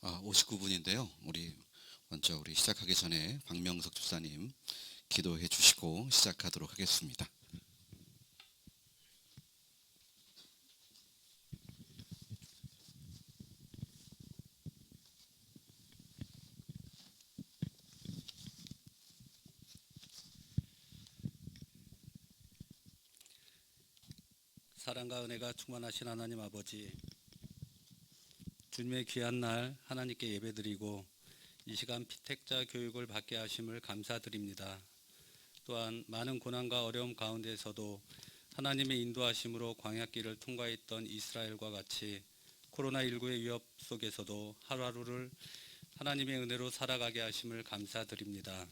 59분인데요. 먼저 시작하기 전에 박명석 집사님 기도해 주시고 시작하도록 하겠습니다. 사랑과 은혜가 충만하신 하나님 아버지, 주님의 귀한 날 하나님께 예배드리고 이 시간 피택자 교육을 받게 하심을 감사드립니다. 또한 많은 고난과 어려움 가운데서도 하나님의 인도하심으로 광야길을 통과했던 이스라엘과 같이 코로나19의 위협 속에서도 하루하루를 하나님의 은혜로 살아가게 하심을 감사드립니다.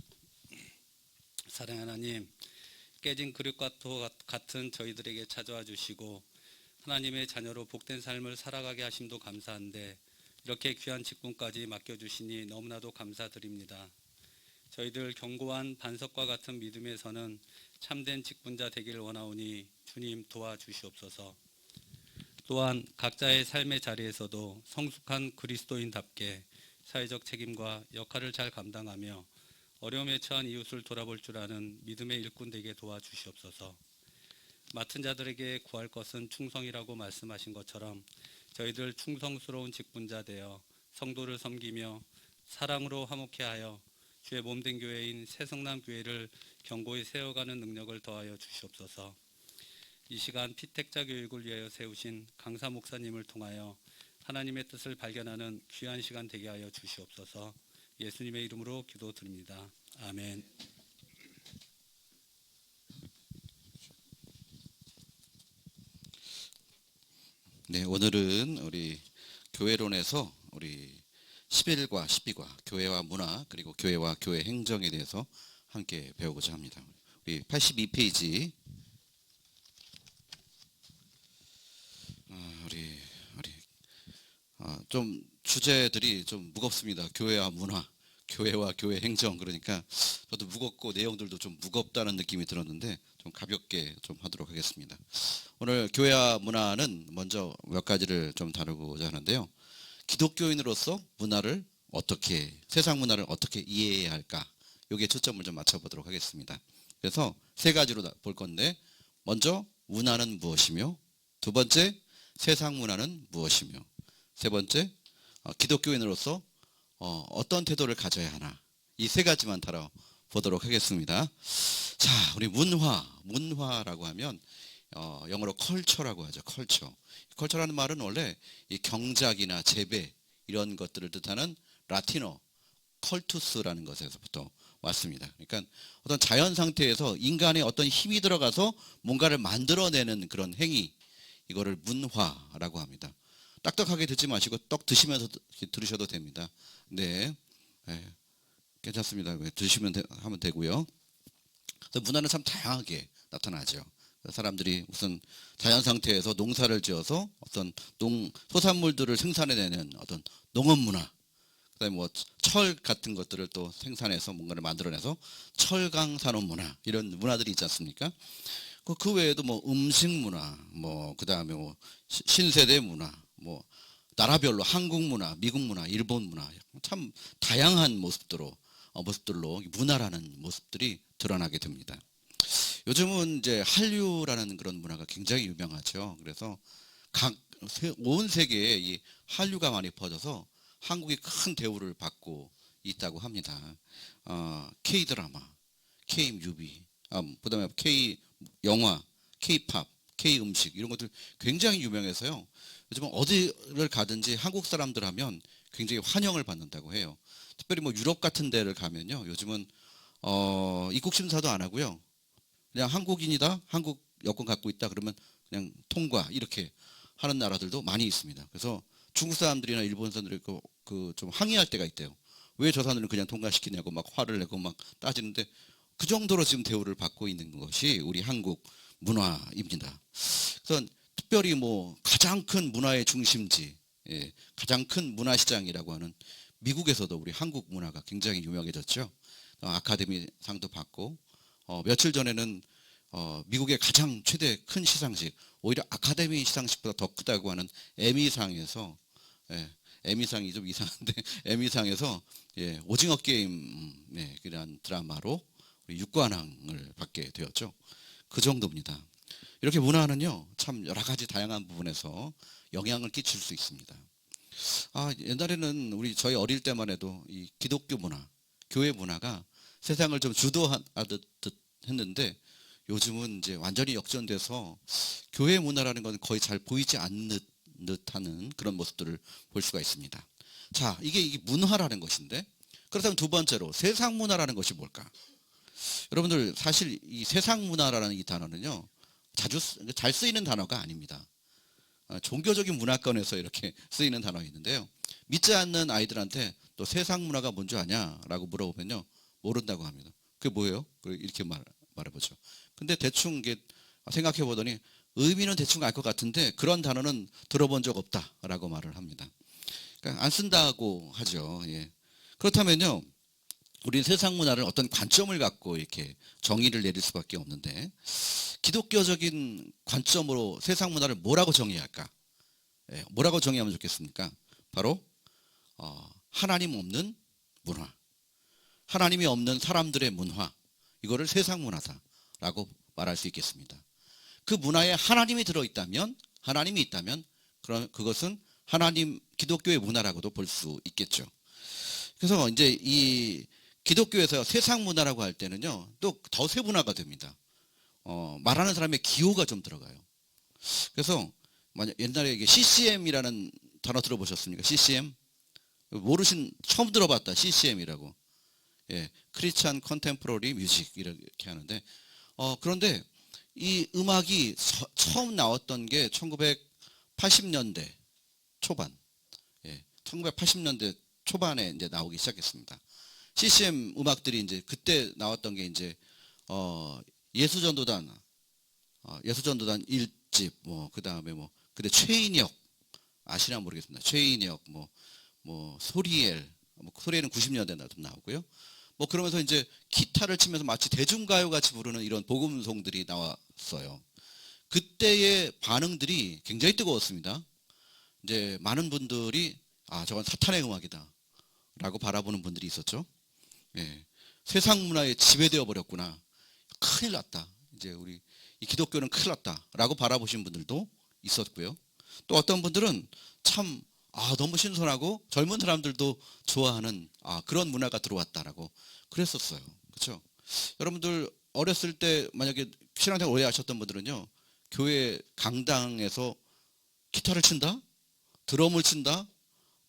사랑 하나님, 깨진 그릇과 같은 저희들에게 찾아와 주시고 하나님의 자녀로 복된 삶을 살아가게 하심도 감사한데 이렇게 귀한 직분까지 맡겨주시니 너무나도 감사드립니다. 저희들 견고한 반석과 같은 믿음에서는 참된 직분자 되기를 원하오니 주님 도와주시옵소서. 또한 각자의 삶의 자리에서도 성숙한 그리스도인답게 사회적 책임과 역할을 잘 감당하며 어려움에 처한 이웃을 돌아볼 줄 아는 믿음의 일꾼 되게 도와주시옵소서. 맡은 자들에게 구할 것은 충성이라고 말씀하신 것처럼 저희들 충성스러운 직분자 되어 성도를 섬기며 사랑으로 화목해 하여 주의 몸된 교회인 새성남 교회를 견고히 세워가는 능력을 더하여 주시옵소서. 이 시간 피택자 교육을 위하여 세우신 강사 목사님을 통하여 하나님의 뜻을 발견하는 귀한 시간 되게 하여 주시옵소서. 예수님의 이름으로 기도드립니다. 아멘. 네, 오늘은 우리 교회론에서 11과 12과 교회와 문화 그리고 교회와 교회 행정에 대해서 함께 배우고자 합니다. 우리 82페이지 좀 주제들이 좀 무겁습니다. 교회와 문화, 교회와 교회 행정. 그러니까 저도 무겁고 내용들도 좀 무겁다는 느낌이 들었는데 좀 가볍게 좀 하도록 하겠습니다. 오늘 교회와 문화는 먼저 몇 가지를 좀 다루고자 하는데요. 기독교인으로서 문화를 세상 문화를 어떻게 이해해야 할까? 여기에 초점을 좀 맞춰보도록 하겠습니다. 그래서 세 가지로 볼 건데, 먼저 문화는 무엇이며, 두 번째 세상 문화는 무엇이며, 세 번째 기독교인으로서 어떤 태도를 가져야 하나, 이 세 가지만 다뤄보도록 하겠습니다. 자, 우리 문화라고 하면 영어로 컬처라고 하죠. 컬처라는 말은 원래 이 경작이나 재배 이런 것들을 뜻하는 라틴어 컬투스라는 것에서부터 왔습니다. 그러니까 어떤 자연 상태에서 인간의 어떤 힘이 들어가서 뭔가를 만들어내는 그런 행위, 이거를 문화라고 합니다. 딱딱하게 듣지 마시고 떡 드시면서 들으셔도 됩니다. 네, 괜찮습니다. 하면 되고요. 문화는 참 다양하게 나타나죠. 사람들이 무슨 자연 상태에서 농사를 지어서 어떤 소산물들을 생산해내는 어떤 농업 문화, 그다음에 철 같은 것들을 또 생산해서 뭔가를 만들어내서 철강 산업 문화, 이런 문화들이 있지 않습니까? 그 외에도 음식 문화, 그다음에 신세대 문화, 나라별로 한국 문화, 미국 문화, 일본 문화, 참 다양한 모습들로 문화라는 모습들이 드러나게 됩니다. 요즘은 이제 한류라는 그런 문화가 굉장히 유명하죠. 그래서 온 세계에 이 한류가 많이 퍼져서 한국이 큰 대우를 받고 있다고 합니다. K-드라마, K-뮤비, 그다음에 K-영화, K-팝, K-음식 이런 것들 굉장히 유명해서요. 요즘은 어디를 가든지 한국 사람들 하면 굉장히 환영을 받는다고 해요. 특별히 유럽 같은 데를 가면요. 요즘은 입국 심사도 안 하고요. 그냥 한국인이다, 한국 여권 갖고 있다 그러면 그냥 통과, 이렇게 하는 나라들도 많이 있습니다. 그래서 중국 사람들이나 일본 사람들이 좀 항의할 때가 있대요. 왜 저 사람들은 그냥 통과시키냐고 막 화를 내고 막 따지는데, 그 정도로 지금 대우를 받고 있는 것이 우리 한국 문화입니다. 그래서 특별히 가장 큰 문화의 중심지, 가장 큰 문화시장이라고 하는 미국에서도 우리 한국 문화가 굉장히 유명해졌죠. 아카데미 상도 받고, 며칠 전에는 미국의 가장 최대 큰 시상식, 오히려 아카데미 시상식보다 더 크다고 하는 에미상에서 M이상이 좀 이상한데 M이상에서 예, 오징어 게임 그런 드라마로 우리 육관왕을 받게 되었죠. 그 정도입니다. 이렇게 문화는요, 참 여러 가지 다양한 부분에서 영향을 끼칠 수 있습니다. 옛날에는 저희 어릴 때만 해도 이 기독교 문화, 교회 문화가 세상을 좀 주도하듯 했는데 요즘은 이제 완전히 역전돼서 교회 문화라는 건 거의 잘 보이지 않는 듯하는 그런 모습들을 볼 수가 있습니다. 자, 이게 문화라는 것인데 그렇다면 두 번째로 세상 문화라는 것이 뭘까? 여러분들 사실 이 세상 문화라는 이 단어는요, 자주 잘 쓰이는 단어가 아닙니다. 종교적인 문화권에서 이렇게 쓰이는 단어가 있는데요. 믿지 않는 아이들한테 너 세상 문화가 뭔지 아냐라고 물어보면요, 모른다고 합니다. 그게 뭐예요? 이렇게 말해보죠. 근데 대충 이게 생각해 보더니 의미는 대충 알 것 같은데 그런 단어는 들어본 적 없다라고 말을 합니다. 그러니까 안 쓴다고 하죠. 예. 그렇다면요, 우리 세상 문화를 어떤 관점을 갖고 이렇게 정의를 내릴 수밖에 없는데 기독교적인 관점으로 세상 문화를 뭐라고 정의해야 할까? 예, 뭐라고 정의하면 좋겠습니까? 바로 하나님 없는 문화, 하나님이 없는 사람들의 문화, 이거를 세상 문화다라고 말할 수 있겠습니다. 그 문화에 하나님이 들어있다면, 하나님이 있다면 그것은 하나님 기독교의 문화라고도 볼 수 있겠죠. 그래서 이제 이 기독교에서 세상 문화라고 할 때는요, 또 더 세분화가 됩니다. 말하는 사람의 기호가 좀 들어가요. 그래서 만약 옛날에 이게 CCM이라는 단어 들어보셨습니까? CCM? 처음 들어봤다. CCM이라고. 예, 크리스찬 컨템포러리 뮤직 이렇게 하는데 그런데 이 음악이 처음 나왔던 게 1980년대 초반. 예, 1980년대 초반에 이제 나오기 시작했습니다. CCM 음악들이 이제 그때 나왔던 게 이제 예수전도단 1집 그다음에 근데 최인혁 아시나 모르겠습니다. 최인혁 소리엘 소리엘은 90년대 좀 나오고요. 그러면서 이제 기타를 치면서 마치 대중가요 같이 부르는 이런 복음송들이 나왔어요. 그때의 반응들이 굉장히 뜨거웠습니다. 이제 많은 분들이 저건 사탄의 음악이다라고 바라보는 분들이 있었죠. 예. 세상 문화에 지배되어 버렸구나. 큰일 났다. 이제 우리 이 기독교는 큰일 났다라고 바라보신 분들도 있었고요. 또 어떤 분들은 참 너무 신선하고 젊은 사람들도 좋아하는 그런 문화가 들어왔다라고 그랬었어요. 그렇죠? 여러분들 어렸을 때 만약에 신앙생활 오래 하셨던 분들은요, 교회 강당에서 기타를 친다, 드럼을 친다,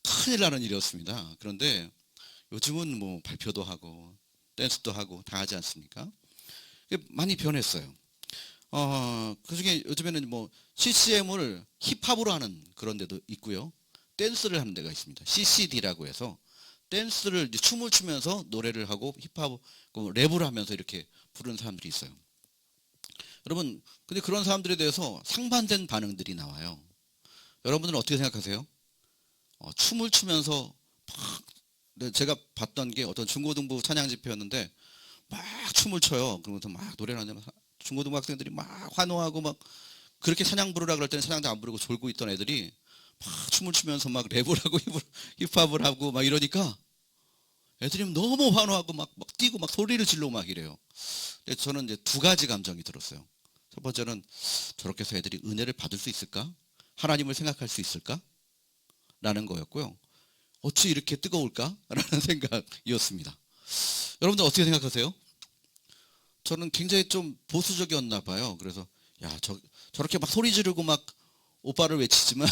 큰일 나는 일이었습니다. 그런데 요즘은 발표도 하고 댄스도 하고 다 하지 않습니까? 많이 변했어요. 그중에 요즘에는 CCM을 힙합으로 하는 그런 데도 있고요. 댄스를 하는 데가 있습니다. CCD라고 해서 댄스를 이제 춤을 추면서 노래를 하고 힙합 랩을 하면서 이렇게 부르는 사람들이 있어요. 여러분, 근데 그런 사람들에 대해서 상반된 반응들이 나와요. 여러분들은 어떻게 생각하세요? 춤을 추면서 제가 봤던 게 어떤 중고등부 찬양 집회였는데 막 춤을 춰요. 그러면서 막 노래를 하냐면 중고등부 학생들이 막 환호하고 막 그렇게 찬양 부르라 그럴 때는 찬양도 안 부르고 졸고 있던 애들이 막 춤을 추면서 막 랩을 하고 힙합을 하고 막 이러니까 애들이 너무 환호하고 막 뛰고 막 소리를 지르고 막 이래요. 근데 저는 이제 두 가지 감정이 들었어요. 첫 번째는 저렇게 해서 애들이 은혜를 받을 수 있을까? 하나님을 생각할 수 있을까? 라는 거였고요. 어찌 이렇게 뜨거울까? 라는 생각이었습니다. 여러분들 어떻게 생각하세요? 저는 굉장히 좀 보수적이었나 봐요. 그래서 저렇게 막 소리 지르고 막 오빠를 외치지만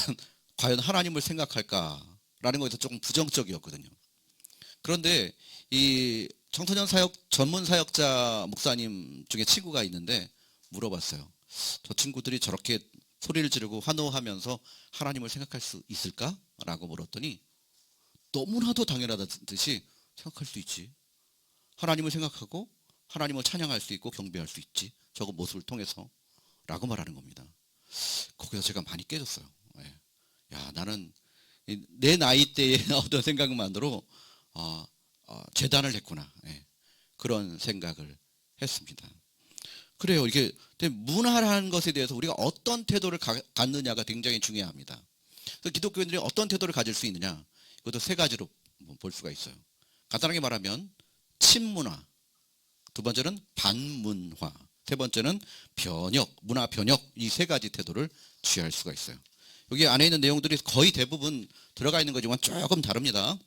과연 하나님을 생각할까라는 거에서 조금 부정적이었거든요. 그런데 이 청소년 사역 전문 사역자 목사님 중에 친구가 있는데 물어봤어요. 저 친구들이 저렇게 소리를 지르고 환호하면서 하나님을 생각할 수 있을까? 라고 물었더니 너무나도 당연하듯이 생각할 수 있지. 하나님을 생각하고 하나님을 찬양할 수 있고 경배할 수 있지. 저거 모습을 통해서 라고 말하는 겁니다. 거기서 제가 많이 깨졌어요. 나는 내 나이 때의 어떤 생각만으로 재단을 했구나. 그런 생각을 했습니다. 그래요. 이게 문화라는 것에 대해서 우리가 어떤 태도를 갖느냐가 굉장히 중요합니다. 그래서 기독교인들이 어떤 태도를 가질 수 있느냐. 그것도 세 가지로 볼 수가 있어요. 간단하게 말하면 친문화, 두 번째는 반문화, 세 번째는 변역, 문화 변역, 이 세 가지 태도를 취할 수가 있어요. 여기 안에 있는 내용들이 거의 대부분 들어가 있는 거지만 조금 다릅니다.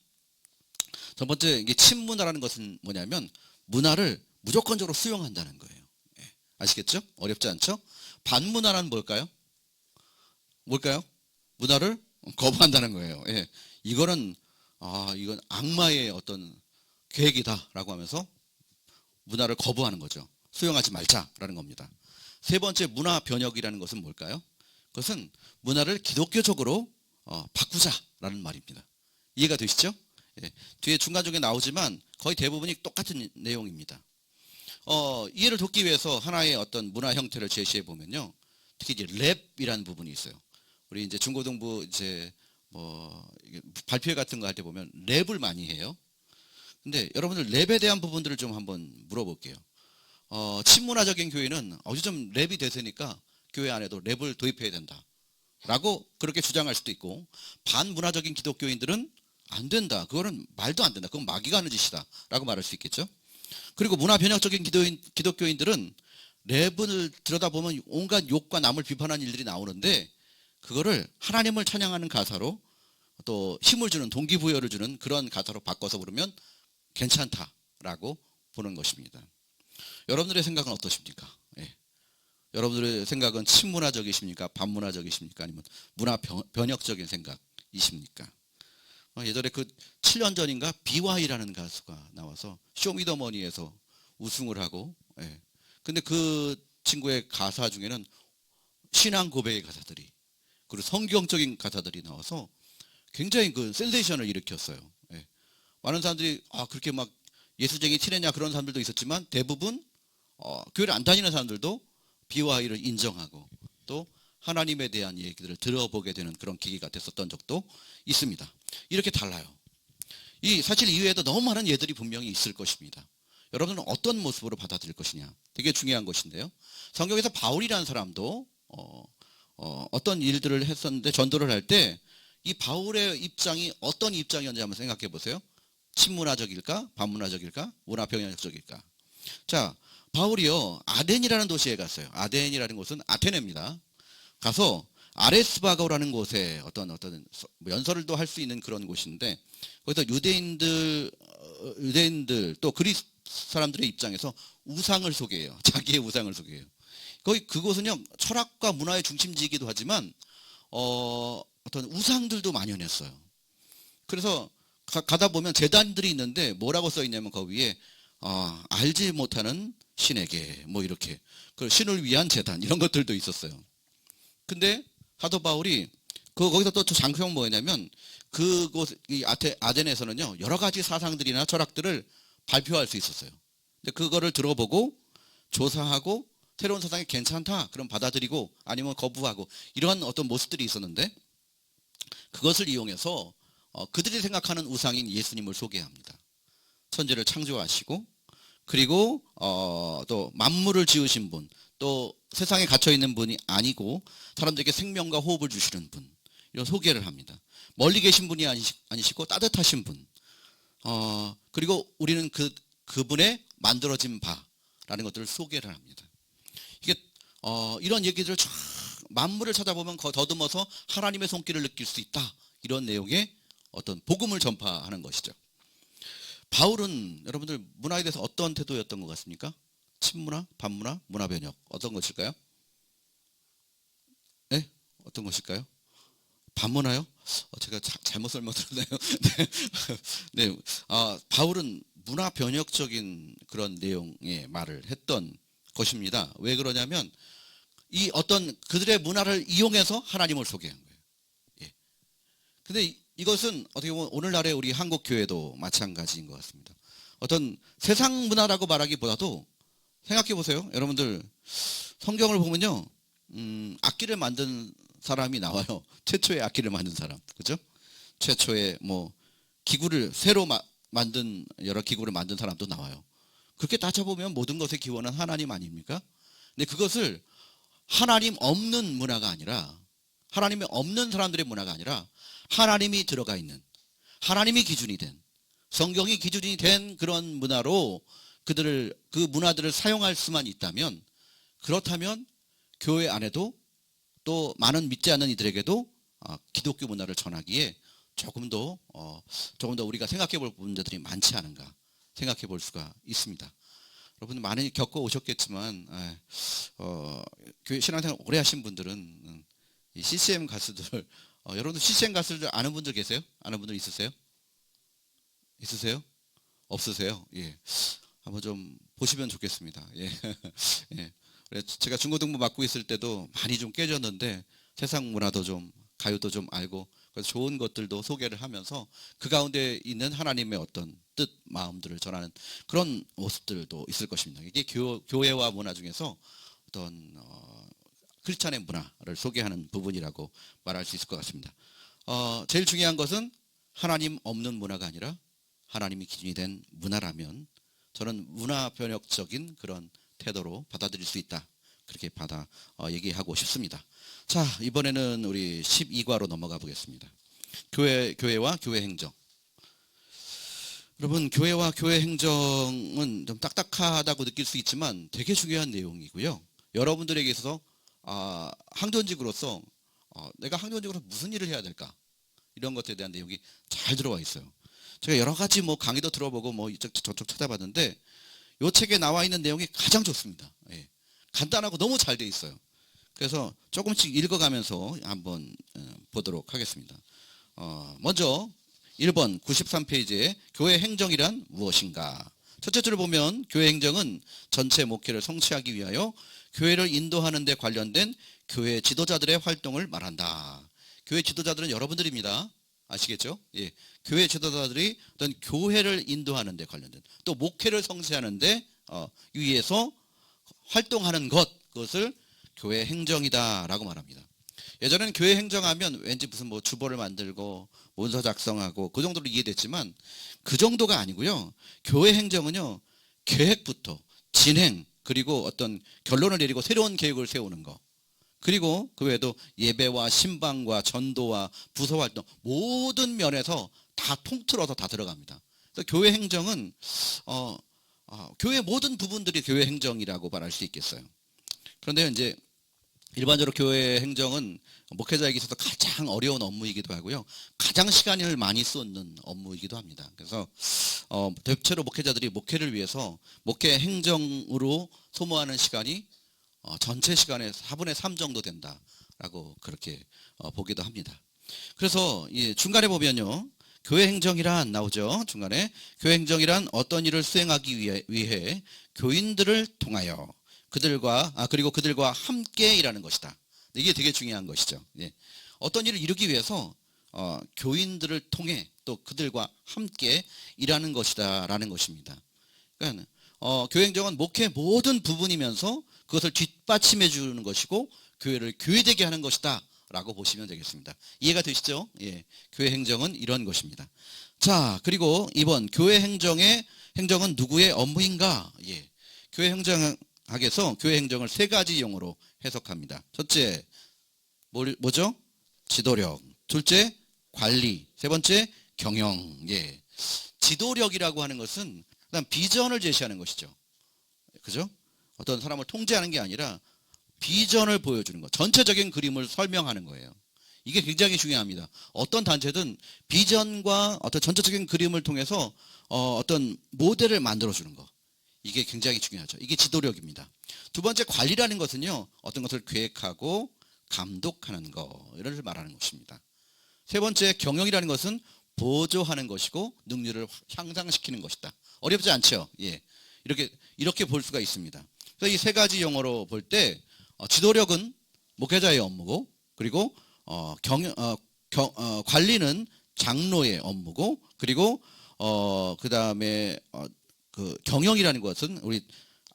첫 번째, 이게 친문화라는 것은 뭐냐면 문화를 무조건적으로 수용한다는 거예요. 예, 아시겠죠? 어렵지 않죠? 반문화란 뭘까요? 뭘까요? 문화를 거부한다는 거예요. 예, 이거는 이건 악마의 어떤 계획이다라고 하면서 문화를 거부하는 거죠. 수용하지 말자라는 겁니다. 세 번째, 문화 변혁이라는 것은 뭘까요? 그것은 문화를 기독교적으로 바꾸자라는 말입니다. 이해가 되시죠? 예, 뒤에 중간중에 나오지만 거의 대부분이 똑같은 내용입니다. 이해를 돕기 위해서 하나의 어떤 문화 형태를 제시해 보면요, 특히 이제 랩이라는 부분이 있어요. 우리 이제 중고등부 이제 발표회 같은 거 할 때 보면 랩을 많이 해요. 근데 여러분들 랩에 대한 부분들을 좀 한번 물어볼게요. 친문화적인 교회는 요즘 랩이 대세니까 교회 안에도 랩을 도입해야 된다 라고 그렇게 주장할 수도 있고, 반문화적인 기독교인들은 안 된다, 그거는 말도 안 된다, 그건 마귀가 하는 짓이다 라고 말할 수 있겠죠. 그리고 문화 변혁적인 기독교인들은 랩을 들여다보면 온갖 욕과 남을 비판하는 일들이 나오는데, 그거를 하나님을 찬양하는 가사로 또 힘을 주는, 동기부여를 주는 그런 가사로 바꿔서 부르면 괜찮다라고 보는 것입니다. 여러분들의 생각은 어떠십니까? 예. 여러분들의 생각은 친문화적이십니까? 반문화적이십니까? 아니면 문화 변혁적인 생각이십니까? 예전에 그 7년 전인가 BY라는 가수가 나와서 쇼미더머니에서 우승을 하고, 예. 근데 그 친구의 가사 중에는 신앙 고백의 가사들이, 그리고 성경적인 가사들이 나와서 굉장히 그 센세이션을 일으켰어요. 예. 많은 사람들이 그렇게 막 예수쟁이 티내냐 그런 사람들도 있었지만, 대부분 교회를 안 다니는 사람들도 BY를 인정하고 또 하나님에 대한 얘기들을 들어보게 되는 그런 계기가 됐었던 적도 있습니다. 이렇게 달라요. 사실 이외에도 너무 많은 예들이 분명히 있을 것입니다. 여러분은 어떤 모습으로 받아들일 것이냐, 되게 중요한 것인데요. 성경에서 바울이라는 사람도 어떤 일들을 했었는데, 전도를 할 때 이 바울의 입장이 어떤 입장이었는지 한번 생각해 보세요. 친문화적일까? 반문화적일까? 문화변혁적일까? 자, 바울이요, 아덴이라는 도시에 갔어요. 아덴이라는 곳은 아테네입니다. 가서 아레스바고라는 곳에 어떤 연설도 할 수 있는 그런 곳인데, 거기서 유대인들 또 그리스 사람들의 입장에서 우상을 소개해요. 자기의 우상을 소개해요. 그곳은요, 철학과 문화의 중심지이기도 하지만 어떤 우상들도 만연했어요. 그래서 가다 보면 제단들이 있는데 뭐라고 써 있냐면, 그 위에 알지 못하는 신에게 뭐 이렇게, 그 신을 위한 제단 이런 것들도 있었어요. 근데 사도 바울이 거기서 또 장점은 뭐냐면, 그곳 이 아덴에서는요, 여러 가지 사상들이나 철학들을 발표할 수 있었어요. 근데 그거를 들어보고 조사하고 새로운 사상이 괜찮다 그럼 받아들이고, 아니면 거부하고, 이러한 어떤 모습들이 있었는데, 그것을 이용해서 그들이 생각하는 우상인 예수님을 소개합니다. 천지를 창조하시고, 그리고 또 만물을 지으신 분, 또 세상에 갇혀 있는 분이 아니고 사람들에게 생명과 호흡을 주시는 분, 이런 소개를 합니다. 멀리 계신 분이 아니시고 따뜻하신 분, 그리고 우리는 그분의 만들어진 바라는 것들을 소개를 합니다. 이게 이런 얘기들을 쫙 만물을 찾아보면 더듬어서 하나님의 손길을 느낄 수 있다, 이런 내용의 어떤 복음을 전파하는 것이죠. 바울은 여러분들 문화에 대해서 어떤 태도였던 것 같습니까? 친문화, 반문화, 문화 변혁, 어떤 것일까요? 네? 어떤 것일까요? 반문화요? 제가 잘못 설명드렸나요? 네. 네. 바울은 문화 변혁적인 그런 내용의 말을 했던 것입니다. 왜 그러냐면, 이 어떤 그들의 문화를 이용해서 하나님을 소개한 거예요. 예. 근데 이것은 어떻게 보면 오늘날의 우리 한국 교회도 마찬가지인 것 같습니다. 어떤 세상 문화라고 말하기보다도, 생각해 보세요. 여러분들 성경을 보면요, 악기를 만든 사람이 나와요. 최초의 악기를 만든 사람, 그죠? 최초의 기구를 새로 만든, 여러 기구를 만든 사람도 나와요. 그렇게 따져보면 모든 것의 기원은 하나님 아닙니까? 근데 그것을 하나님 없는 문화가 아니라, 하나님이 없는 사람들의 문화가 아니라 하나님이 들어가 있는, 하나님이 기준이 된, 성경이 기준이 된 그런 문화로 그 문화들을 사용할 수만 있다면, 그렇다면 교회 안에도 또 많은 믿지 않는 이들에게도 기독교 문화를 전하기에 조금 더 우리가 생각해 볼 문제들이 많지 않은가 생각해 볼 수가 있습니다. 여러분 많이 겪어 오셨겠지만 교회 신앙생활 오래 하신 분들은 이 CCM 가수들 여러분들 CCM 가수들 아는 분들 계세요? 아는 분들 있으세요? 있으세요? 없으세요? 예. 한번 좀 보시면 좋겠습니다. 예. 예. 그래서 제가 중고등부 맡고 있을 때도 많이 좀 깨졌는데 세상 문화도 좀 가요도 좀 알고 그래서 좋은 것들도 소개를 하면서 그 가운데 있는 하나님의 어떤 뜻, 마음들을 전하는 그런 모습들도 있을 것입니다. 이게 교회와 문화 중에서 어떤 크리스찬의 문화를 소개하는 부분이라고 말할 수 있을 것 같습니다. 제일 중요한 것은 하나님 없는 문화가 아니라 하나님이 기준이 된 문화라면 저는 문화 변혁적인 그런 태도로 받아들일 수 있다. 그렇게 얘기하고 싶습니다. 자, 이번에는 우리 12과로 넘어가 보겠습니다. 교회와 교회 행정. 여러분, 교회와 교회 행정은 좀 딱딱하다고 느낄 수 있지만 되게 중요한 내용이고요. 여러분들에게 있어서 항전직으로서 내가 항전직으로 무슨 일을 해야 될까? 이런 것에 대한 내용이 잘 들어와 있어요. 제가 여러 가지 강의도 들어보고 이쪽 저쪽 찾아봤는데 이 책에 나와 있는 내용이 가장 좋습니다. 예. 간단하고 너무 잘 돼 있어요. 그래서 조금씩 읽어가면서 한번 보도록 하겠습니다. 먼저 1번 93페이지에 교회 행정이란 무엇인가? 첫째 줄을 보면 교회 행정은 전체 목회를 성취하기 위하여 교회를 인도하는 데 관련된 교회 지도자들의 활동을 말한다. 교회 지도자들은 여러분들입니다. 아시겠죠? 예. 교회 지도자들이 어떤 교회를 인도하는 데 관련된 또 목회를 성취하는 데 위해서 활동하는 그것을 교회 행정이다라고 말합니다. 예전에는 교회 행정하면 왠지 무슨 주보를 만들고 문서 작성하고 그 정도로 이해됐지만 그 정도가 아니고요. 교회 행정은요. 계획부터 진행 그리고 어떤 결론을 내리고 새로운 계획을 세우는 거. 그리고 그 외에도 예배와 신방과 전도와 부서 활동 모든 면에서 다 통틀어서 다 들어갑니다. 그래서 교회 행정은 교회 모든 부분들이 교회 행정이라고 말할 수 있겠어요. 그런데 이제 일반적으로 교회 행정은 목회자에게 있어서 가장 어려운 업무이기도 하고요. 가장 시간을 많이 쏟는 업무이기도 합니다. 그래서 대체로 목회자들이 목회를 위해서 목회 행정으로 소모하는 시간이 전체 시간의 4분의 3 정도 된다라고 그렇게 보기도 합니다. 그래서 중간에 보면요. 교회 행정이란 나오죠. 중간에 교회 행정이란 어떤 일을 수행하기 위해 교인들을 통하여 그리고 그들과 함께 일하는 것이다. 이게 되게 중요한 것이죠. 예. 어떤 일을 이루기 위해서 교인들을 통해 또 그들과 함께 일하는 것이다라는 것입니다. 그러니까 교회 행정은 목회 모든 부분이면서 그것을 뒷받침해 주는 것이고 교회를 교회되게 하는 것이다 라고 보시면 되겠습니다. 이해가 되시죠? 예. 교회 행정은 이런 것입니다. 자, 그리고 2번 교회 행정은 누구의 업무인가? 예. 교회 행정학에서 교회 행정을 3가지 용어로 해석합니다. 첫째, 뭐죠? 지도력. 둘째, 관리. 세 번째, 경영. 예. 지도력이라고 하는 것은 일단 비전을 제시하는 것이죠. 그죠? 어떤 사람을 통제하는 게 아니라 비전을 보여주는 것. 전체적인 그림을 설명하는 거예요. 이게 굉장히 중요합니다. 어떤 단체든 비전과 어떤 전체적인 그림을 통해서 어떤 모델을 만들어주는 것. 이게 굉장히 중요하죠. 이게 지도력입니다. 두 번째 관리라는 것은요. 어떤 것을 계획하고 감독하는 거. 이를 말하는 것입니다. 세 번째 경영이라는 것은 보조하는 것이고 능률을 향상시키는 것이다. 어렵지 않죠? 예. 이렇게 볼 수가 있습니다. 그래서 이 3가지 용어로 볼 때 지도력은 목회자의 업무고 그리고 관리는 장로의 업무고 그리고 그다음에 그 경영이라는 것은 우리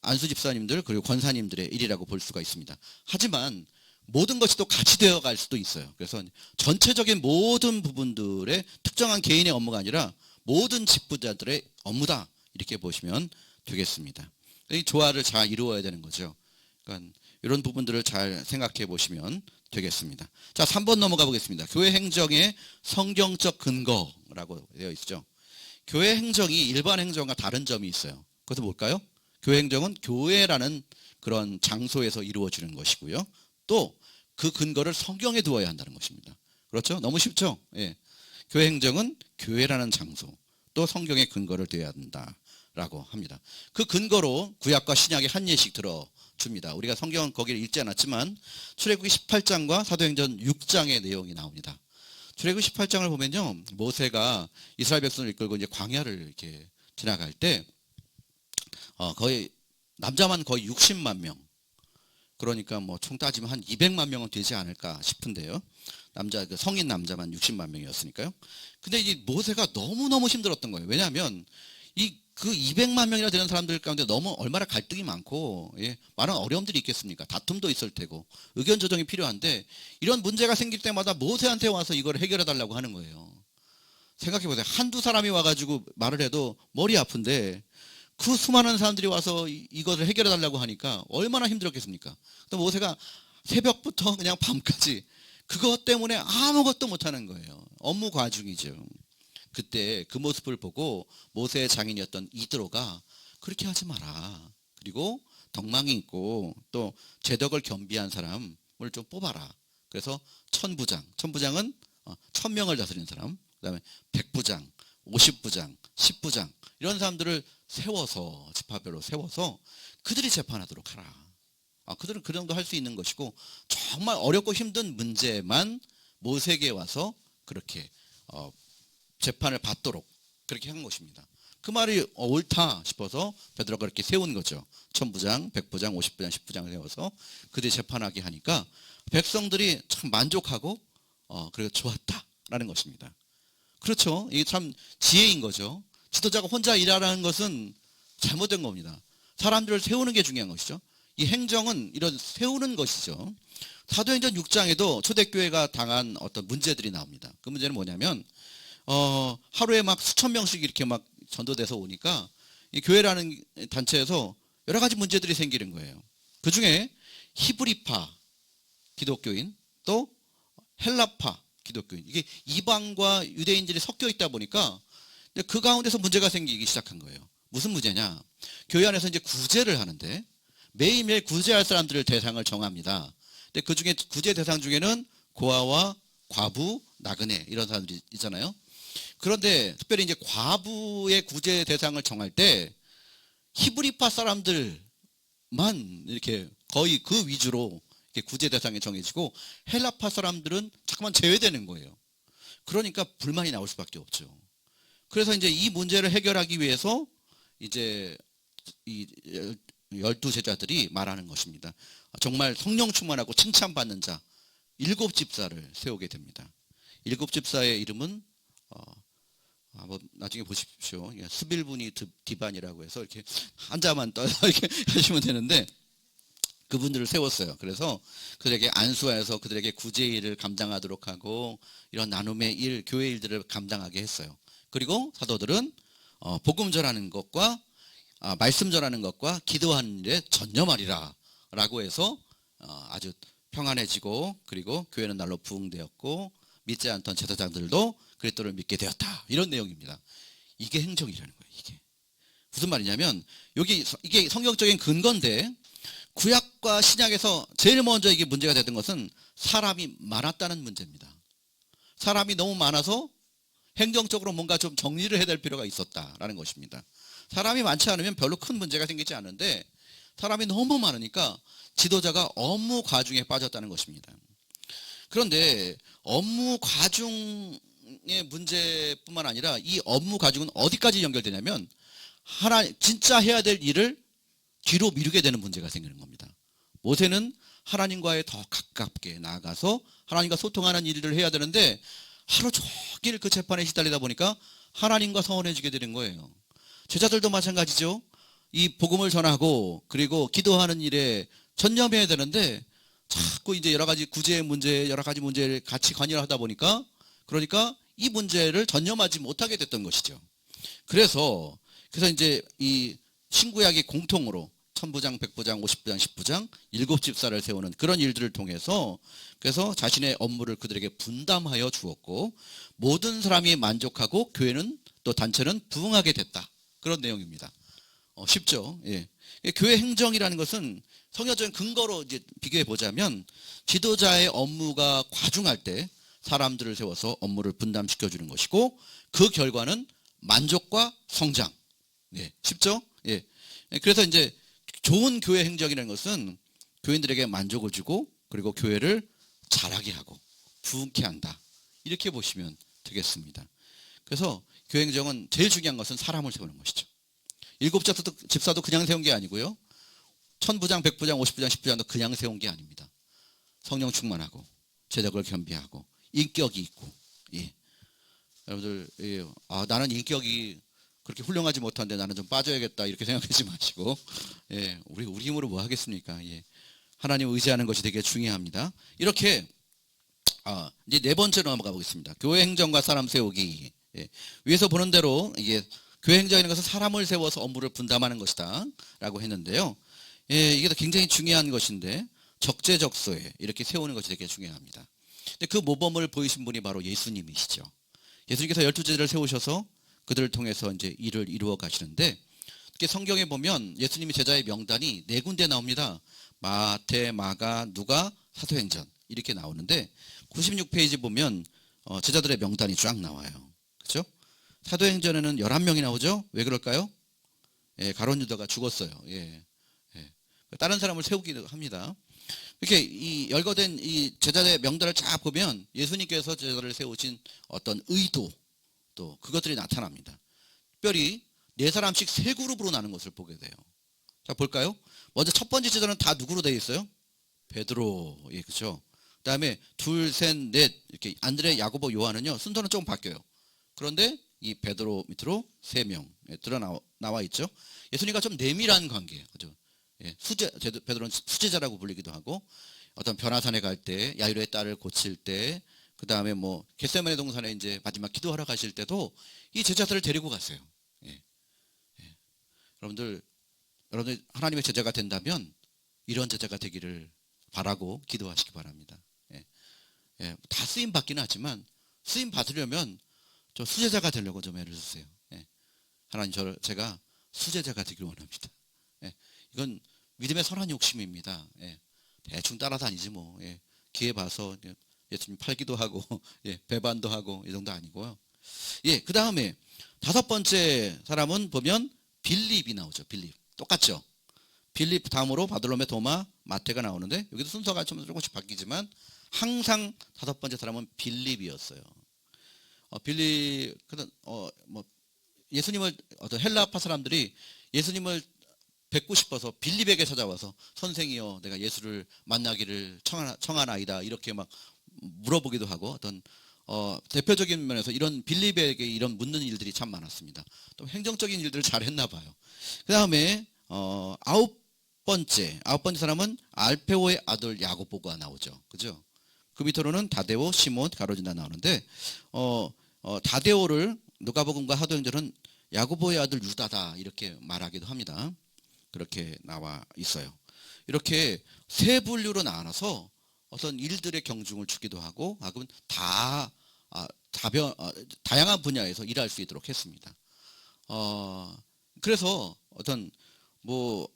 안수 집사님들 그리고 권사님들의 일이라고 볼 수가 있습니다. 하지만 모든 것이 또 같이 되어갈 수도 있어요. 그래서 전체적인 모든 부분들의 특정한 개인의 업무가 아니라 모든 직분자들의 업무다 이렇게 보시면 되겠습니다. 이 조화를 잘 이루어야 되는 거죠. 그러니까 이런 부분들을 잘 생각해 보시면 되겠습니다. 자, 3번 넘어가 보겠습니다. 교회 행정의 성경적 근거. 행정이라고 되어 있죠. 교회 행정이 일반 행정과 다른 점이 있어요. 그것은 뭘까요? 교회 행정은 교회라는 그런 장소에서 이루어지는 것이고요. 또 그 근거를 성경에 두어야 한다는 것입니다. 그렇죠? 너무 쉽죠? 예. 교회 행정은 교회라는 장소, 또 성경의 근거를 둬야 한다라고 합니다. 그 근거로 구약과 신약의 한 예씩 들어줍니다. 우리가 성경은 거기를 읽지 않았지만 출애굽기 18장과 사도행전 6장의 내용이 나옵니다. 출애굽기 18장을 보면요, 모세가 이스라엘 백성을 이끌고 이제 광야를 이렇게 지나갈 때 거의 남자만 거의 60만 명, 그러니까 뭐 총 따지면 한 200만 명은 되지 않을까 싶은데요. 그 성인 남자만 60만 명이었으니까요. 근데 이 모세가 너무너무 힘들었던 거예요. 왜냐하면 그 200만 명이나 되는 사람들 가운데 너무 얼마나 갈등이 많고, 예, 많은 어려움들이 있겠습니까? 다툼도 있을 테고 의견 조정이 필요한데, 이런 문제가 생길 때마다 모세한테 와서 이걸 해결해 달라고 하는 거예요. 생각해 보세요. 한두 사람이 와가지고 말을 해도 머리 아픈데 그 수많은 사람들이 와서 이것을 해결해 달라고 하니까 얼마나 힘들었겠습니까? 또 모세가 새벽부터 그냥 밤까지 그것 때문에 아무것도 못하는 거예요. 업무 과중이죠. 그때 그 모습을 보고 모세의 장인이었던 이드로가 그렇게 하지 마라. 그리고 덕망이 있고 또 제덕을 겸비한 사람을 좀 뽑아라. 그래서 천부장은 1000명을 다스리는 사람, 그다음에 100부장, 50부장, 10부장 이런 사람들을 세워서 지파별로 세워서 그들이 재판하도록 하라. 그들은 그 정도 할 수 있는 것이고, 정말 어렵고 힘든 문제만 모세에게 와서 그렇게 재판을 받도록 그렇게 한 것입니다. 그 말이 옳다 싶어서 베드로가 그렇게 세운 거죠. 1000부장, 100부장, 50부장, 10부장을 세워서 그들이 재판하게 하니까 백성들이 참 만족하고 그리고 좋았다라는 것입니다. 그렇죠. 이게 참 지혜인 거죠. 지도자가 혼자 일하라는 것은 잘못된 겁니다. 사람들을 세우는 게 중요한 것이죠. 이 행정은 이런 세우는 것이죠. 사도행전 6장에도 초대교회가 당한 어떤 문제들이 나옵니다. 그 문제는 뭐냐면 하루에 막 수천 명씩 이렇게 막 전도돼서 오니까 이 교회라는 단체에서 여러 가지 문제들이 생기는 거예요. 그 중에 히브리파 기독교인, 또 헬라파 기독교인, 이게 이방과 유대인들이 섞여 있다 보니까 그 가운데서 문제가 생기기 시작한 거예요. 무슨 문제냐? 교회 안에서 이제 구제를 하는데 매일매일 구제할 사람들을 대상을 정합니다. 근데 그 중에 구제 대상 중에는 고아와 과부, 나그네 이런 사람들이 있잖아요. 그런데 특별히 이제 과부의 구제 대상을 정할 때 히브리파 사람들만 이렇게 거의 그 위주로 이렇게 구제 대상이 정해지고, 헬라파 사람들은 자꾸만 제외되는 거예요. 그러니까 불만이 나올 수밖에 없죠. 그래서 이제 이 문제를 해결하기 위해서 이제 이 12제자들이 말하는 것입니다. 정말 성령 충만하고 칭찬받는 자 7집사를 세우게 됩니다. 7집사의 이름은 나중에 보십시오. 스빌분이 디반이라고 해서 이렇게 한자만 떠서 이렇게 하시면 되는데, 그분들을 세웠어요. 그래서 그들에게 안수하여서 그들에게 구제 일을 감당하도록 하고 이런 나눔의 일, 교회 일들을 감당하게 했어요. 그리고 사도들은 복음 전하는 것과 말씀 전하는 것과 기도하는 일에 전념하리라 라고 해서 아주 평안해지고, 그리고 교회는 날로 부흥되었고 믿지 않던 제사장들도 그리스도를 믿게 되었다, 이런 내용입니다. 이게 행정이라는 거예요. 이게 무슨 말이냐면 이게 성경적인 근거인데, 구약과 신약에서 제일 먼저 이게 문제가 됐던 것은 사람이 많았다는 문제입니다. 사람이 너무 많아서 행정적으로 뭔가 좀 정리를 해야 될 필요가 있었다라는 것입니다. 사람이 많지 않으면 별로 큰 문제가 생기지 않는데 사람이 너무 많으니까 지도자가 업무 과중에 빠졌다는 것입니다. 그런데 업무 과중의 문제뿐만 아니라 이 업무 과중은 어디까지 연결되냐면 진짜 해야 될 일을 뒤로 미루게 되는 문제가 생기는 겁니다. 모세는 하나님과의 더 가깝게 나아가서 하나님과 소통하는 일을 해야 되는데 하루 종일 그 재판에 시달리다 보니까 하나님과 서운해지게 되는 거예요. 제자들도 마찬가지죠. 이 복음을 전하고 그리고 기도하는 일에 전념해야 되는데 자꾸 이제 여러 가지 구제의 문제, 여러 가지 문제를 같이 관여를 하다 보니까, 그러니까 이 문제를 전념하지 못하게 됐던 것이죠. 그래서 이제 이 신구약이 공통으로 천부장, 백부장, 50부장, 10부장, 7집사를 세우는 그런 일들을 통해서 그래서 자신의 업무를 그들에게 분담하여 주었고 모든 사람이 만족하고 교회는 또 단체는 부흥하게 됐다. 그런 내용입니다. 쉽죠? 예. 교회 행정이라는 것은 성경적인 근거로 이제 비교해 보자면 지도자의 업무가 과중할 때 사람들을 세워서 업무를 분담시켜 주는 것이고 그 결과는 만족과 성장. 예. 쉽죠? 예. 그래서 이제 좋은 교회 행정이라는 것은 교인들에게 만족을 주고 그리고 교회를 잘하게 하고 부흥케 한다. 이렇게 보시면 되겠습니다. 그래서 교회 행정은 제일 중요한 것은 사람을 세우는 것이죠. 7집사도 그냥 세운 게 아니고요. 천부장, 백부장, 50부장, 10부장도 그냥 세운 게 아닙니다. 성령 충만하고 제덕을 겸비하고 인격이 있고 예. 여러분들 예. 나는 인격이 그렇게 훌륭하지 못한데 나는 좀 빠져야겠다 이렇게 생각하지 마시고 예. 우리 힘으로 뭐 하겠습니까? 예. 하나님 의지하는 것이 되게 중요합니다. 이렇게 이제 네 번째로 넘어가 보겠습니다. 교회 행정과 사람 세우기. 예. 위에서 보는 대로 이게 교회 행정이라는 것은 사람을 세워서 업무를 분담하는 것이다 라고 했는데요. 예, 이게 굉장히 중요한 것인데 적재적소에 이렇게 세우는 것이 되게 중요합니다. 근데 그 모범을 보이신 분이 바로 예수님이시죠. 예수님께서 12제자를 세우셔서 그들을 통해서 이제 일을 이루어 가시는데 특히 성경에 보면 예수님이 제자의 명단이 4군데 나옵니다. 마태, 마가, 누가, 사도행전 이렇게 나오는데 96페이지 보면 제자들의 명단이 쫙 나와요. 그렇죠? 사도행전에는 11명이 나오죠. 왜 그럴까요? 예, 가룟 유다가 죽었어요. 예, 예. 다른 사람을 세우기도 합니다. 이렇게 이 열거된 이 제자들의 명단을 쫙 보면 예수님께서 제자들을 세우신 어떤 의도 또 그것들이 나타납니다. 특별히 4사람씩 3그룹으로 나눈 것을 보게 돼요. 자, 볼까요? 먼저 첫 번째 제자는 다 누구로 되어 있어요? 베드로. 예, 그렇죠. 그다음에 둘, 셋, 넷 이렇게 안드레, 야고보, 요한은요. 순서는 조금 바뀌어요. 그런데 이 베드로 밑으로 3명 나와 있죠. 예수님과 좀 내밀한 관계. 그죠? 예, 베드로는 수제자라고 불리기도 하고 어떤 변화산에 갈 때 야이로의 딸을 고칠 때 그다음에 뭐 겟세마네 동산에 이제 마지막 기도하러 가실 때도 이 제자들을 데리고 갔어요. 예, 예. 여러분들 하나님의 제자가 된다면 이런 제자가 되기를 바라고 기도하시기 바랍니다. 예, 예. 다 쓰임 받기는 하지만 쓰임 받으려면 저 수제자가 되려고 좀 애를 쓰세요. 예. 하나님 제가 수제자가 되기를 원합니다. 예. 이건 믿음의 선한 욕심입니다. 예. 대충 따라다니지 뭐. 예. 기회 봐서 예수님 팔기도 하고 예. 배반도 하고 이 정도 아니고요. 예. 그 다음에 5번째 사람은 보면 빌립이 나오죠. 빌립. 똑같죠. 빌립 다음으로 바돌로메, 도마, 마태가 나오는데 여기도 순서가 좀 조금씩 바뀌지만 항상 5번째 사람은 빌립이었어요. 빌립 뭐 예수님을 어떤 헬라파 사람들이 예수님을 뵙고 싶어서 빌립에게 찾아와서 선생이여 내가 예수를 만나기를 청하나이다 이렇게 막 물어보기도 하고 어떤 대표적인 면에서 이런 빌립에게 이런 묻는 일들이 참 많았습니다. 또 행정적인 일들을 잘 했나 봐요. 그 다음에 아홉 번째 사람은 알페오의 아들 야고보가 나오죠. 그죠? 그 밑으로는 다데오, 시몬, 가로진다 나오는데 다데오를 누가복음과 사도행전은 야고보의 아들 유다다 이렇게 말하기도 합니다. 그렇게 나와 있어요. 이렇게 세 분류로 나눠서 어떤 일들의 경중을 주기도 하고 그러면 다양한 분야에서 일할 수 있도록 했습니다. 그래서 어떤 뭐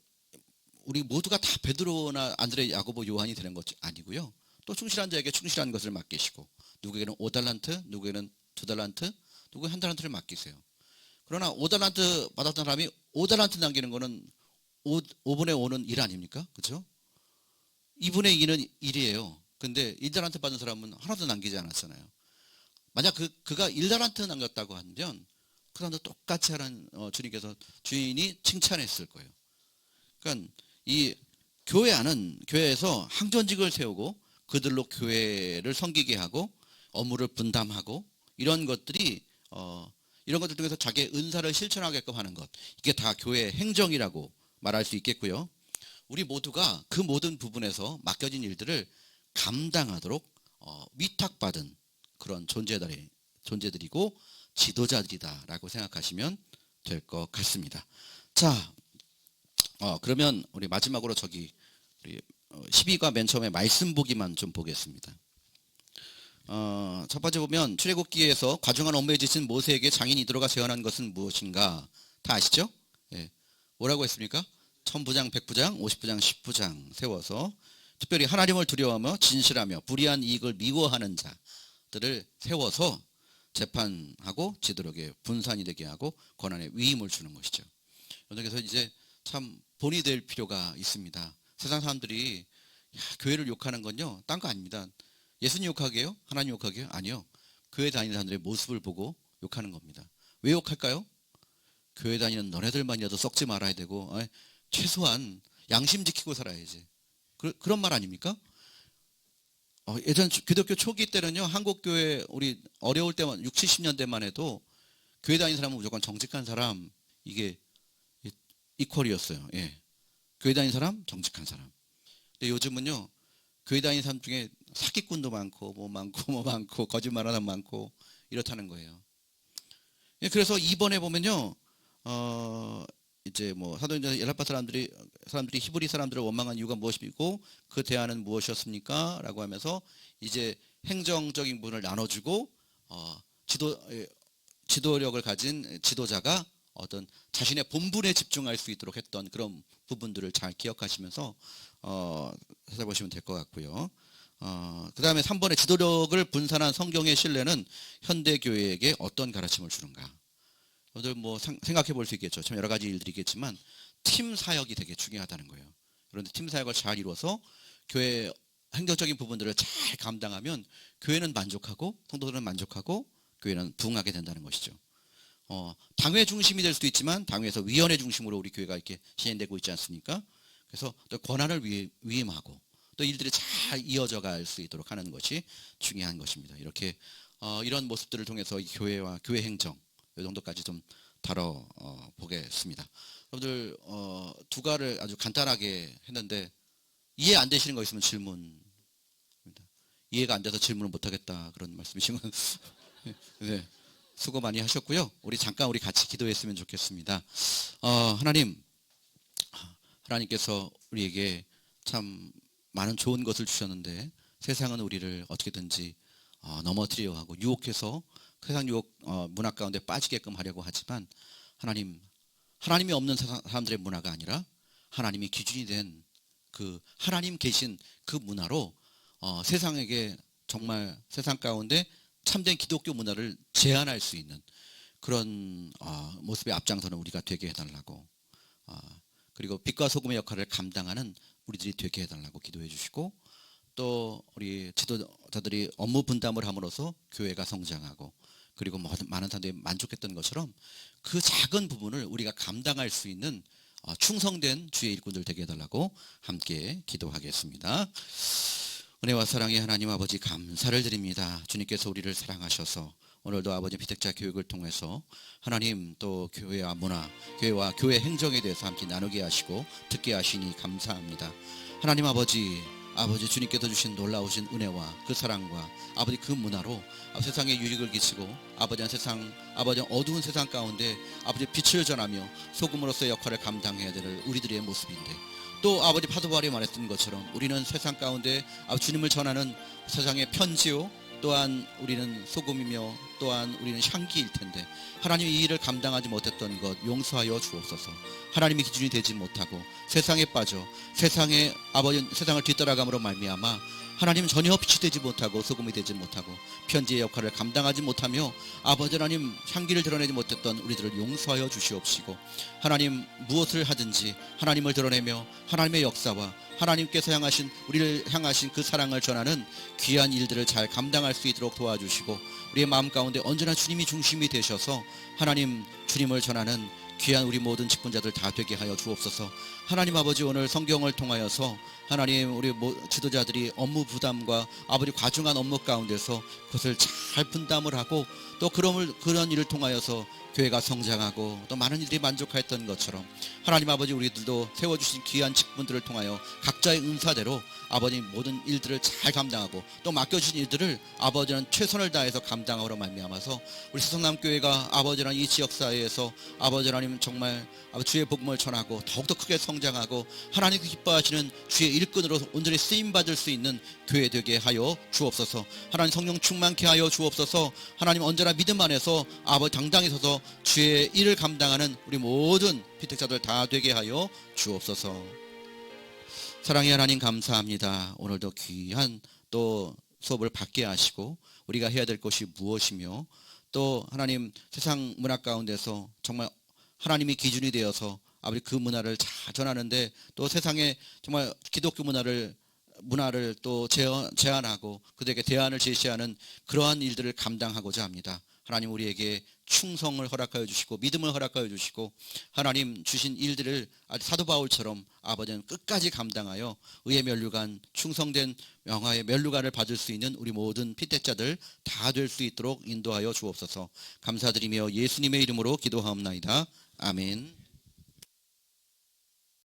우리 모두가 다 베드로나 안드레, 야고보, 요한이 되는 것이 아니고요. 또 충실한 자에게 충실한 것을 맡기시고 누구에게는 5달란트, 누구에게는 2달란트, 누구에게 1달란트를 맡기세요. 그러나 5달란트 받았던 사람이 5달란트 남기는 거는 5분의 5는 1 아닙니까? 그렇죠? 2분의 2는 1이에요. 근데 1달란트 받은 사람은 하나도 남기지 않았잖아요. 만약 그가 1달란트 남겼다고 하면 그 사람도 똑같이 하는 주님께서 주인이 칭찬했을 거예요. 그러니까 이 교회에서 항전직을 세우고 그들로 교회를 섬기게 하고 업무를 분담하고 이런 것들 통해서 자기의 은사를 실천하게끔 하는 것 이게 다 교회의 행정이라고 말할 수 있겠고요. 우리 모두가 그 모든 부분에서 맡겨진 일들을 감당하도록 위탁받은 그런 존재들이고 지도자들이다라고 생각하시면 될 것 같습니다. 자, 그러면 우리 마지막으로 우리 12가 맨 처음에 말씀 보기만 좀 보겠습니다. 첫 번째 보면 출애굽기에서 과중한 업무에 지친 모세에게 장인 이드로가 제안한 것은 무엇인가? 다 아시죠? 예. 뭐라고 했습니까? 천부장, 백부장, 50부장, 10부장 세워서 특별히 하나님을 두려워하며 진실하며 불의한 이익을 미워하는 자들을 세워서 재판하고 지도력에 분산이 되게 하고 권한에 위임을 주는 것이죠. 그래서 이제 참 본이 될 필요가 있습니다. 세상 사람들이 교회를 욕하는 건요, 딴 거 아닙니다. 예수님 욕하게요? 하나님 욕하게요? 아니요. 교회 다니는 사람들의 모습을 보고 욕하는 겁니다. 왜 욕할까요? 교회 다니는 너네들만이라도 썩지 말아야 되고 최소한 양심 지키고 살아야지. 그런 말 아닙니까? 예전 기독교 초기 때는요, 한국교회 우리 어려울 때만 6, 70년대만 해도 교회 다니는 사람은 무조건 정직한 사람, 이게 이퀄이었어요. 예. 교회 다니는 사람, 정직한 사람. 근데 요즘은요, 교회 다니는 사람 중에 사기꾼도 많고 뭐 많고 거짓말하는 사람 많고 이렇다는 거예요. 예, 그래서 이번에 보면요, 이제 뭐 사도행전 연합파 사람들이 히브리 사람들을 원망한 이유가 무엇이고 그 대안은 무엇이었습니까? 라고 하면서 이제 행정적인 부분을 나눠주고 지도력을 가진 지도자가 어떤 자신의 본분에 집중할 수 있도록 했던 그런 부분들을 잘 기억하시면서 찾아보시면 될 것 같고요. 그 다음에 3번에 지도력을 분산한 성경의 신뢰는 현대교회에게 어떤 가르침을 주는가? 여러분들 뭐 생각해 볼 수 있겠죠. 참 여러 가지 일들이 있겠지만 팀 사역이 되게 중요하다는 거예요. 그런데 팀 사역을 잘 이루어서 교회 행정적인 부분들을 잘 감당하면 교회는 만족하고 성도들은 만족하고 교회는 부흥하게 된다는 것이죠. 당회 중심이 될 수도 있지만 당회에서 위원회 중심으로 우리 교회가 이렇게 시행되고 있지 않습니까? 그래서 또 권한을 위임하고 또 일들이 잘 이어져 갈 수 있도록 하는 것이 중요한 것입니다. 이렇게 이런 모습들을 통해서 이 교회와 교회 행정 이 정도까지 좀 다뤄보겠습니다. 여러분들 두 가를 아주 간단하게 했는데 이해 안 되시는 거 있으면 질문입니다. 이해가 안 돼서 질문을 못하겠다 그런 말씀이시면 네, 수고 많이 하셨고요. 우리 같이 기도했으면 좋겠습니다. 하나님께서 우리에게 참 많은 좋은 것을 주셨는데 세상은 우리를 어떻게든지 넘어뜨려 하고 유혹해서 세상 유혹 문화 가운데 빠지게끔 하려고 하지만 하나님이 없는 사람들의 문화가 아니라 하나님이 기준이 된 그 하나님 계신 그 문화로 세상에게 정말 세상 가운데 참된 기독교 문화를 제안할 수 있는 그런 모습의 앞장서는 우리가 되게 해달라고 그리고 빛과 소금의 역할을 감당하는 우리들이 되게 해달라고 기도해 주시고 또 우리 지도자들이 업무 분담을 함으로써 교회가 성장하고 그리고 많은 사람들이 만족했던 것처럼 그 작은 부분을 우리가 감당할 수 있는 충성된 주의 일꾼들 되게 해달라고 함께 기도하겠습니다. 은혜와 사랑의 하나님 아버지 감사를 드립니다. 주님께서 우리를 사랑하셔서 오늘도 아버지 피택자 교육을 통해서 하나님 또 교회와 문화, 교회와 교회 행정에 대해서 함께 나누게 하시고 듣게 하시니 감사합니다. 하나님 아버지 주님께서 주신 놀라우신 은혜와 그 사랑과 아버지 그 문화로 세상에 유익을 끼치고 아버지 어두운 세상 가운데 아버지 빛을 전하며 소금으로서의 역할을 감당해야 될 우리들의 모습인데 또 아버지 파도바리 말했던 것처럼 우리는 세상 가운데 주님을 전하는 세상의 편지요 또한 우리는 소금이며 또한 우리는 향기일 텐데 하나님 이 일을 감당하지 못했던 것 용서하여 주옵소서. 하나님이 기준이 되지 못하고 세상에 빠져 세상을 뒤따라감으로 말미암아 하나님 전혀 빛이 되지 못하고 소금이 되지 못하고 편지의 역할을 감당하지 못하며 아버지 하나님 향기를 드러내지 못했던 우리들을 용서하여 주시옵시고 하나님 무엇을 하든지 하나님을 드러내며 하나님의 역사와 하나님께서 우리를 향하신 그 사랑을 전하는 귀한 일들을 잘 감당할 수 있도록 도와주시고 우리의 마음 가운데 언제나 주님이 중심이 되셔서 하나님 주님을 전하는 귀한 우리 모든 직분자들 다 되게 하여 주옵소서. 하나님 아버지 오늘 성경을 통하여서 하나님 우리 지도자들이 업무 부담과 아버지 과중한 업무 가운데서 그것을 잘 분담을 하고 또 그런 일을 통하여서 교회가 성장하고 또 많은 이들이 만족하였던 것처럼 하나님 아버지 우리들도 세워주신 귀한 직분들을 통하여 각자의 은사대로 아버님 모든 일들을 잘 감당하고 또 맡겨주신 일들을 아버지는 최선을 다해서 감당하러 말미암아서 우리 세성남교회가 아버지랑 이 지역사회에서 아버지 하나님 정말 주의 복음을 전하고 더욱더 크게 성장하고 하나님께 기뻐하시는 주의 일꾼으로 온전히 쓰임받을 수 있는 교회 되게 하여 주옵소서. 하나님 성령 충만케 하여 주옵소서. 하나님 언제나 믿음 안에서 아버지 당당히 서서 주의 일을 감당하는 우리 모든 피택자들 다 되게 하여 주옵소서. 사랑의 하나님 감사합니다. 오늘도 귀한 또 수업을 받게 하시고 우리가 해야 될 것이 무엇이며 또 하나님 세상 문화 가운데서 정말 하나님이 기준이 되어서 아버지 그 문화를 잘 전하는데 또 세상에 정말 기독교 문화를 또 제안하고 그들에게 대안을 제시하는 그러한 일들을 감당하고자 합니다. 하나님 우리에게 충성을 허락하여 주시고 믿음을 허락하여 주시고 하나님 주신 일들을 사도 바울처럼 아버지는 끝까지 감당하여 의의 면류관 충성된 명화의 면류관을 받을 수 있는 우리 모든 피택자들 다 될 수 있도록 인도하여 주옵소서. 감사드리며 예수님의 이름으로 기도하옵나이다. 아멘.